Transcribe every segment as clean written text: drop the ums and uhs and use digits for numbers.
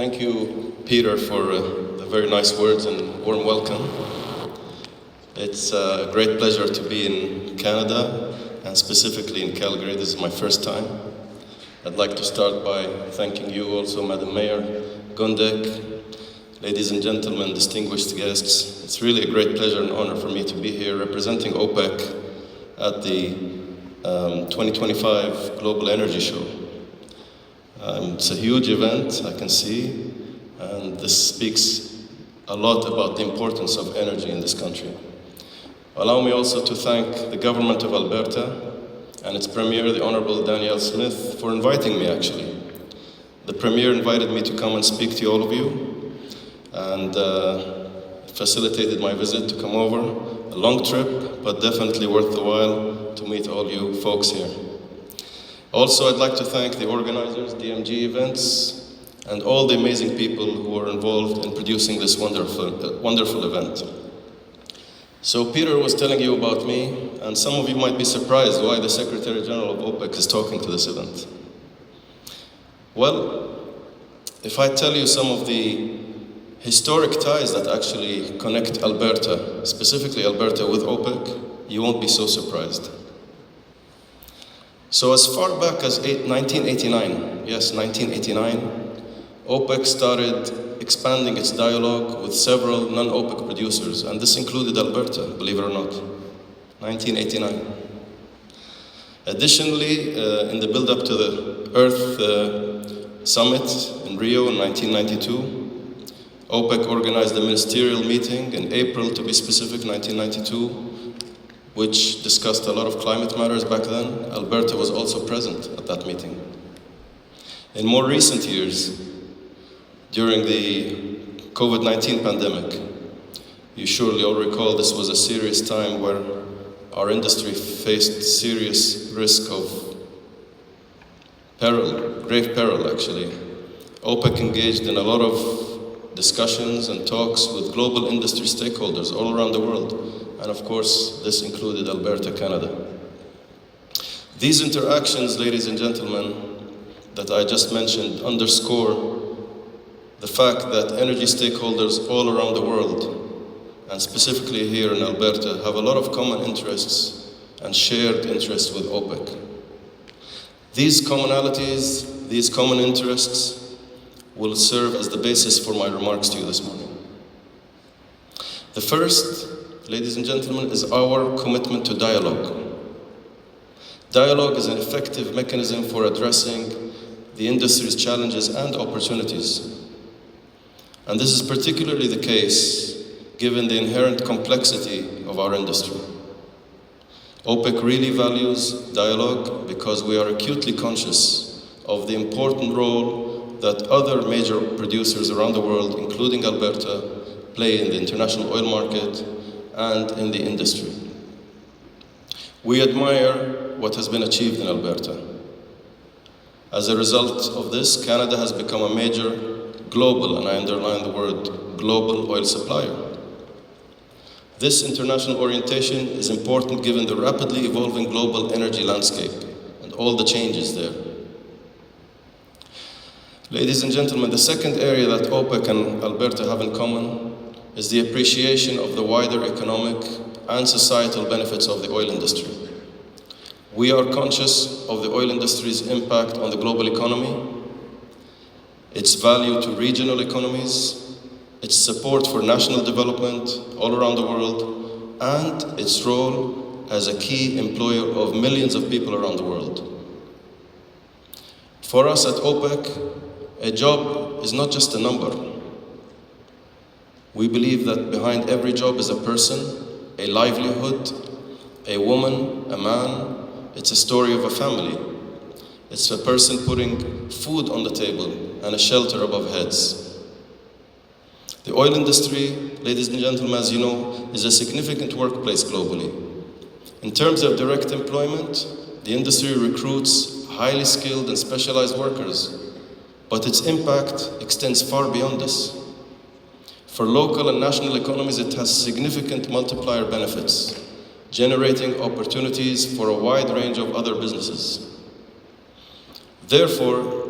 Thank you, Peter, for the very nice words and warm welcome. It's a great pleasure to be in Canada, and specifically in Calgary. This is my first time. I'd like to start by thanking you also, Madam Mayor Gondek, ladies and gentlemen, distinguished guests. It's really a great pleasure and honor for me to be here representing OPEC at the 2025 Global Energy Show. It's a huge event, I can see, and this speaks a lot about the importance of energy in this country. Allow me also to thank the government of Alberta and its Premier, the Honorable Danielle Smith, for inviting me, actually. The Premier invited me to come and speak to all of you, and facilitated my visit to come over. A long trip, but definitely worth the while to meet all you folks here. Also, I'd like to thank the organizers, DMG Events, and all the amazing people who are involved in producing this wonderful event. So Peter was telling you about me, and some of you might be surprised why the Secretary General of OPEC is talking to this event. Well, if I tell you some of the historic ties that actually connect Alberta, specifically Alberta with OPEC, you won't be so surprised. So as far back as 1989, yes, 1989, OPEC started expanding its dialogue with several non-OPEC producers, and this included Alberta, believe it or not, 1989. Additionally, in the build-up to the Earth Summit in Rio in 1992, OPEC organized a ministerial meeting in April, to be specific, 1992, which discussed a lot of climate matters back then. Alberta was also present at that meeting. In more recent years, during the COVID-19 pandemic, you surely all recall this was a serious time where our industry faced serious risk of peril, grave peril actually. OPEC engaged in a lot of discussions and talks with global industry stakeholders all around the world. And of course, this included Alberta, Canada. These interactions, ladies and gentlemen, that I just mentioned underscore the fact that energy stakeholders all around the world, and specifically here in Alberta, have a lot of common interests and shared interests with OPEC. These commonalities, these common interests, will serve as the basis for my remarks to you this morning. The first, ladies and gentlemen, is our commitment to dialogue. Dialogue is an effective mechanism for addressing the industry's challenges and opportunities. And this is particularly the case given the inherent complexity of our industry. OPEC really values dialogue because we are acutely conscious of the important role that other major producers around the world, including Alberta, play in the international oil market and in the industry. We admire what has been achieved in Alberta. As a result of this, Canada has become a major global, and I underline the word global, oil supplier. This international orientation is important given the rapidly evolving global energy landscape and all the changes there. Ladies and gentlemen, the second area that OPEC and Alberta have in common is the appreciation of the wider economic and societal benefits of the oil industry. We are conscious of the oil industry's impact on the global economy, its value to regional economies, its support for national development all around the world, and its role as a key employer of millions of people around the world. For us at OPEC, a job is not just a number. We believe that behind every job is a person, a livelihood, a woman, a man. It's a story of a family. It's a person putting food on the table and a shelter above heads. The oil industry, ladies and gentlemen, as you know, is a significant workplace globally. In terms of direct employment, the industry recruits highly skilled and specialized workers, but its impact extends far beyond this. For local and national economies, it has significant multiplier benefits, generating opportunities for a wide range of other businesses. Therefore,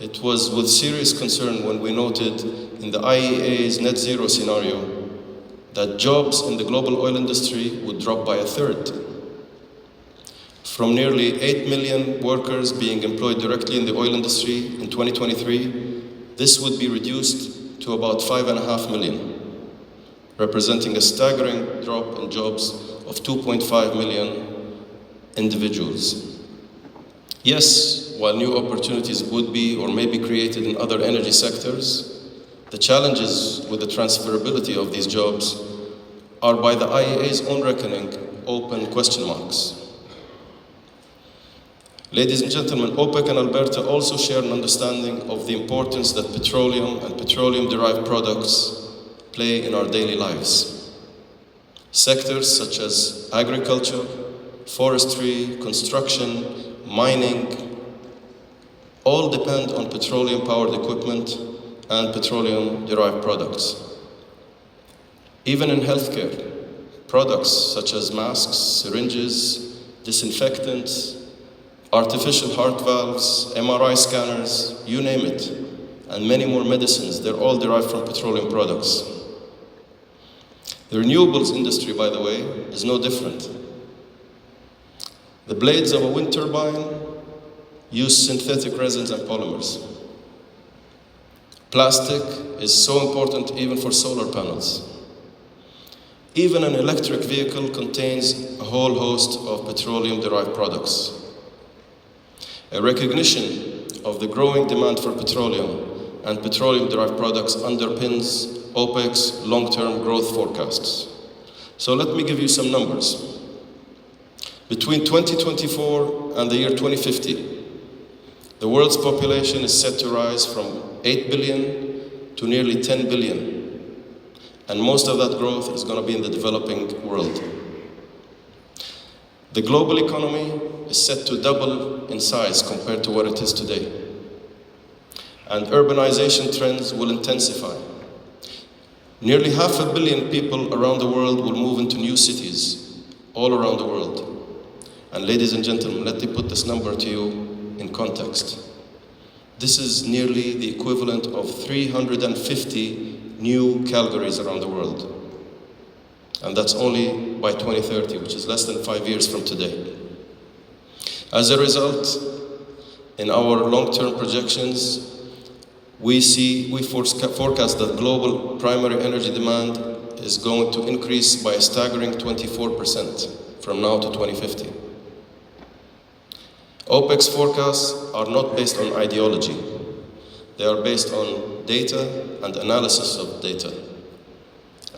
it was with serious concern when we noted in the IEA's net zero scenario that jobs in the global oil industry would drop by a third. From nearly 8 million workers being employed directly in the oil industry in 2023, this would be reduced to about 5.5 million, representing a staggering drop in jobs of 2.5 million individuals. Yes, while new opportunities would be or may be created in other energy sectors, the challenges with the transferability of these jobs are, by the IEA's own reckoning, open question marks. Ladies and gentlemen, OPEC and Alberta also share an understanding of the importance that petroleum and petroleum-derived products play in our daily lives. Sectors such as agriculture, forestry, construction, mining, all depend on petroleum-powered equipment and petroleum-derived products. Even in healthcare, products such as masks, syringes, disinfectants, artificial heart valves, MRI scanners, you name it, and many more medicines, they're all derived from petroleum products. The renewables industry, by the way, is no different. The blades of a wind turbine use synthetic resins and polymers. Plastic is so important even for solar panels. Even an electric vehicle contains a whole host of petroleum-derived products. A recognition of the growing demand for petroleum and petroleum-derived products underpins OPEC's long-term growth forecasts. So let me give you some numbers. Between 2024 and the year 2050, the world's population is set to rise from 8 billion to nearly 10 billion. And most of that growth is going to be in the developing world. The global economy is set to double in size compared to what it is today. And urbanization trends will intensify. Nearly 500 million people around the world will move into new cities all around the world. And ladies and gentlemen, let me put this number to you in context. This is nearly the equivalent of 350 new Calgarys around the world. And that's only by 2030, which is less than 5 years from today. As a result, in our long-term projections, we forecast that global primary energy demand is going to increase by a staggering 24% from now to 2050. OPEC's forecasts are not based on ideology. They are based on data and analysis of data.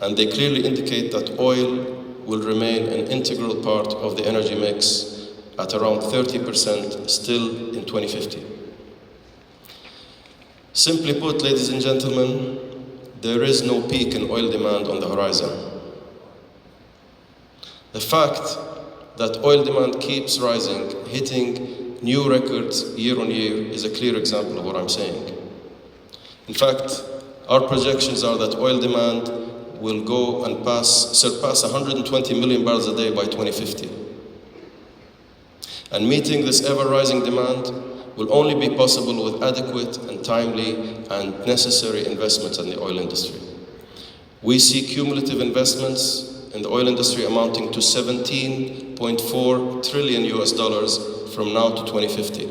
And they clearly indicate that oil will remain an integral part of the energy mix at around 30% still in 2050. Simply put, ladies and gentlemen, there is no peak in oil demand on the horizon. The fact that oil demand keeps rising, hitting new records year on year, is a clear example of what I'm saying. In fact, our projections are that oil demand will go and surpass 120 million barrels a day by 2050. And meeting this ever-rising demand will only be possible with adequate and timely and necessary investments in the oil industry. We see cumulative investments in the oil industry amounting to $17.4 trillion from now to 2050.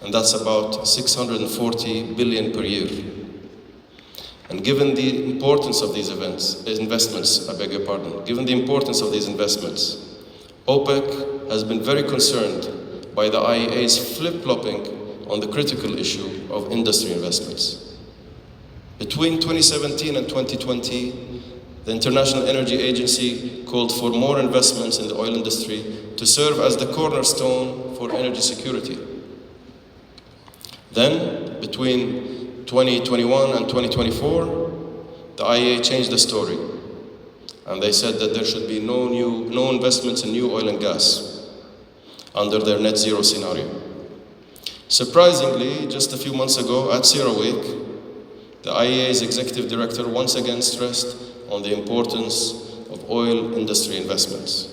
And that's about 640 billion per year. And given the importance of these investments, given the importance of these investments, OPEC has been very concerned by the IEA's flip-flopping on the critical issue of industry investments. Between 2017 and 2020, the International Energy Agency called for more investments in the oil industry to serve as the cornerstone for energy security. Then, between 2021 and 2024, the IEA changed the story. And they said that there should be no investments in new oil and gas under their net zero scenario. Surprisingly, just a few months ago at CERAWeek, the IEA's executive director once again stressed on the importance of oil industry investments.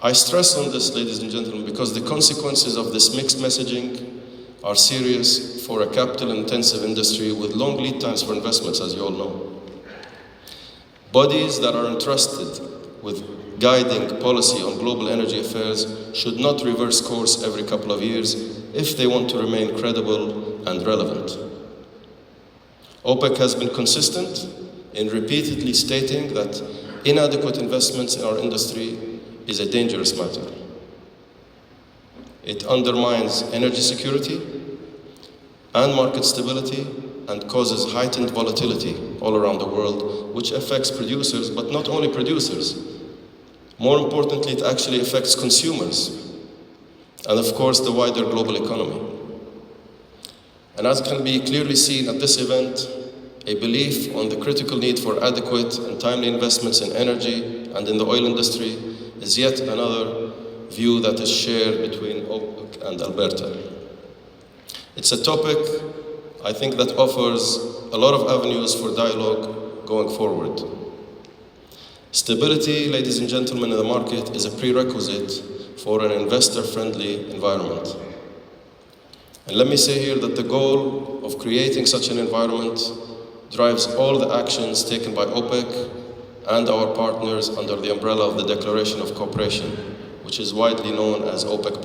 I stress on this, ladies and gentlemen, because the consequences of this mixed messaging are serious for a capital-intensive industry with long lead times for investments, as you all know. Bodies that are entrusted with guiding policy on global energy affairs should not reverse course every couple of years if they want to remain credible and relevant. OPEC has been consistent in repeatedly stating that inadequate investments in our industry is a dangerous matter. It undermines energy security and market stability and causes heightened volatility all around the world, which affects producers, but not only producers. More importantly, it actually affects consumers and, of course, the wider global economy. And as can be clearly seen at this event, a belief on the critical need for adequate and timely investments in energy and in the oil industry is yet another view that is shared between OPEC and Alberta. It's a topic, I think, that offers a lot of avenues for dialogue going forward. Stability, ladies and gentlemen, in the market is a prerequisite for an investor-friendly environment. And let me say here that the goal of creating such an environment drives all the actions taken by OPEC and our partners under the umbrella of the Declaration of Cooperation, which is widely known as OPEC+.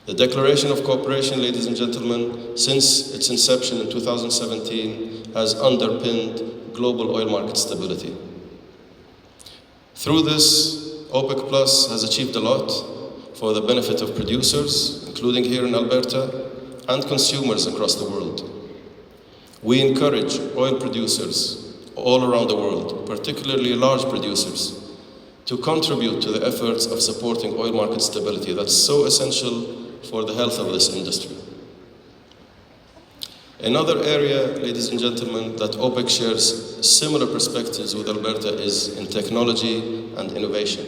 The Declaration of Cooperation, ladies and gentlemen, since its inception in 2017, has underpinned global oil market stability. Through this, OPEC+ has achieved a lot for the benefit of producers, including here in Alberta, and consumers across the world. We encourage oil producers all around the world, particularly large producers, to contribute to the efforts of supporting oil market stability that's so essential for the health of this industry. Another area, ladies and gentlemen, that OPEC shares similar perspectives with Alberta is in technology and innovation.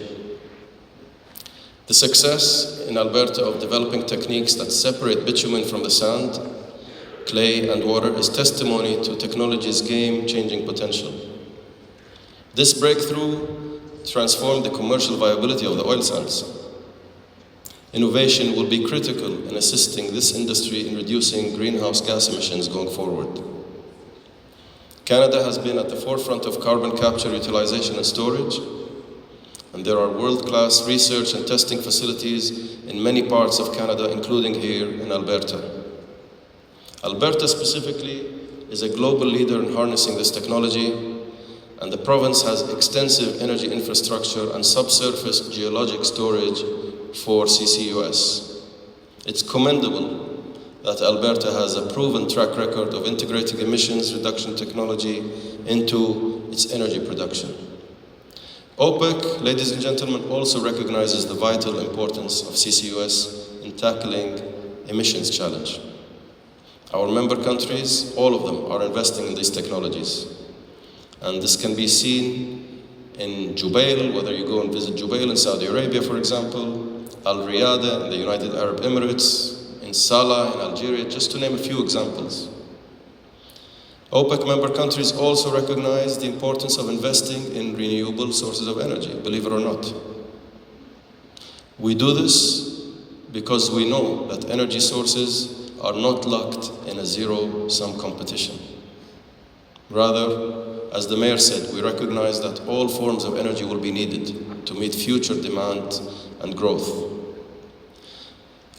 The success in Alberta of developing techniques that separate bitumen from the sand, clay, and water is testimony to technology's game-changing potential. This breakthrough transformed the commercial viability of the oil sands. Innovation will be critical in assisting this industry in reducing greenhouse gas emissions going forward. Canada has been at the forefront of carbon capture, utilization, and storage, and there are world-class research and testing facilities in many parts of Canada, including here in Alberta. Alberta specifically is a global leader in harnessing this technology, and the province has extensive energy infrastructure and subsurface geologic storage for CCUS. It's commendable that Alberta has a proven track record of integrating emissions reduction technology into its energy production. OPEC, ladies and gentlemen, also recognizes the vital importance of CCUS in tackling emissions challenge. Our member countries, all of them, are investing in these technologies. And this can be seen in Jubail, whether you go and visit Jubail in Saudi Arabia, for example, Al Riyadh in the United Arab Emirates, in Salah in Algeria, just to name a few examples. OPEC member countries also recognize the importance of investing in renewable sources of energy, believe it or not. We do this because we know that energy sources are not locked in a zero-sum competition. Rather, as the mayor said, we recognize that all forms of energy will be needed to meet future demand and growth.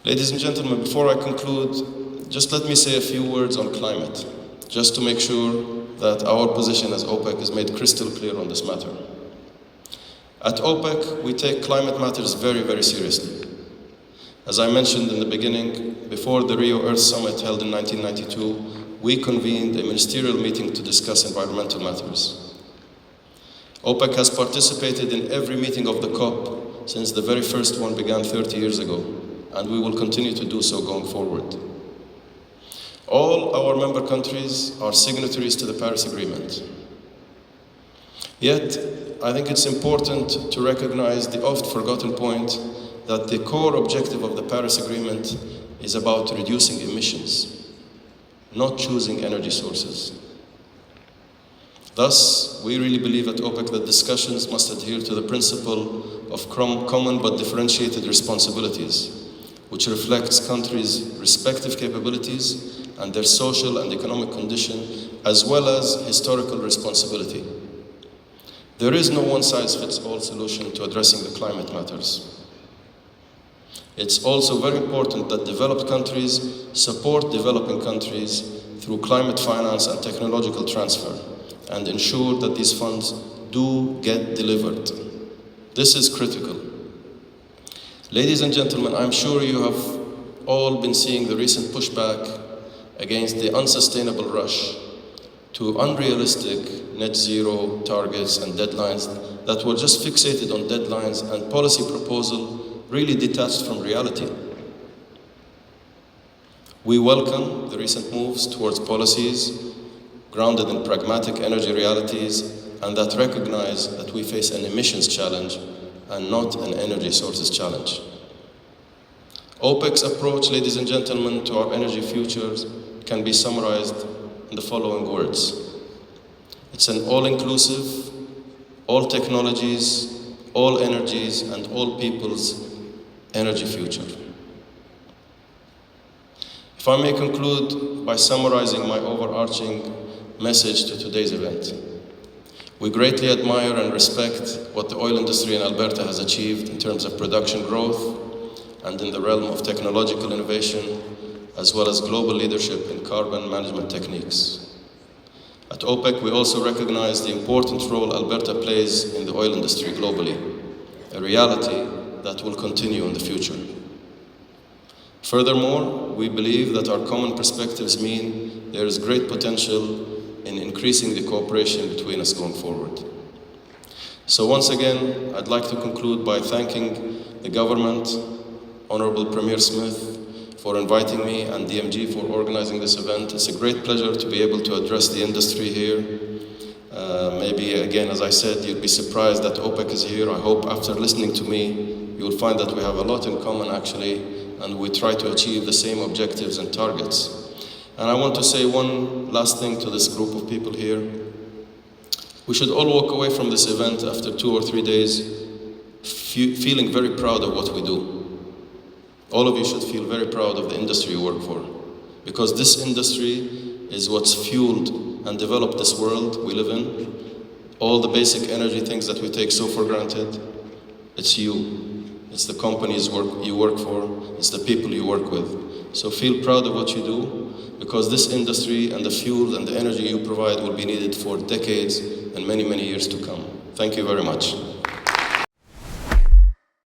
Ladies and gentlemen, before I conclude, just let me say a few words on climate, just to make sure that our position as OPEC is made crystal clear on this matter. At OPEC, we take climate matters very, very seriously. As I mentioned in the beginning, before the Rio Earth Summit held in 1992, we convened a ministerial meeting to discuss environmental matters. OPEC has participated in every meeting of the COP since the very first one began 30 years ago, and we will continue to do so going forward. All our member countries are signatories to the Paris Agreement. Yet, I think it's important to recognize the oft-forgotten point that the core objective of the Paris Agreement is about reducing emissions, not choosing energy sources. Thus, we really believe at OPEC that discussions must adhere to the principle of common but differentiated responsibilities, which reflects countries' respective capabilities and their social and economic condition, as well as historical responsibility. There is no one-size-fits-all solution to addressing the climate matters. It's also very important that developed countries support developing countries through climate finance and technological transfer, and ensure that these funds do get delivered. This is critical. Ladies and gentlemen, I'm sure you have all been seeing the recent pushback against the unsustainable rush to unrealistic net zero targets and deadlines that were just fixated on deadlines and policy proposal really detached from reality. We welcome the recent moves towards policies grounded in pragmatic energy realities and that recognize that we face an emissions challenge and not an energy sources challenge. OPEC's approach, ladies and gentlemen, to our energy futures can be summarized in the following words. It's an all-inclusive, all technologies, all energies, and all people's energy future. If I may conclude by summarizing my overarching message to today's event. We greatly admire and respect what the oil industry in Alberta has achieved in terms of production growth and in the realm of technological innovation, as well as global leadership in carbon management techniques. At OPEC, we also recognize the important role Alberta plays in the oil industry globally, a reality that will continue in the future. Furthermore, we believe that our common perspectives mean there is great potential in increasing the cooperation between us going forward. So once again, I'd like to conclude by thanking the government, Honorable Premier Smith, for inviting me, and DMG for organizing this event. It's a great pleasure to be able to address the industry here. Maybe again, as I said, you'd be surprised that OPEC is here. I hope after listening to me, you'll find that we have a lot in common actually, and we try to achieve the same objectives and targets. And I want to say one last thing to this group of people here. We should all walk away from this event after 2 or 3 days feeling very proud of what we do. All of you should feel very proud of the industry you work for, because this industry is what's fueled and developed this world we live in. All the basic energy things that we take so for granted, it's you. It's the companies you work for, it's the people you work with. So feel proud of what you do, because this industry and the fuel and the energy you provide will be needed for decades and many, many years to come. Thank you very much.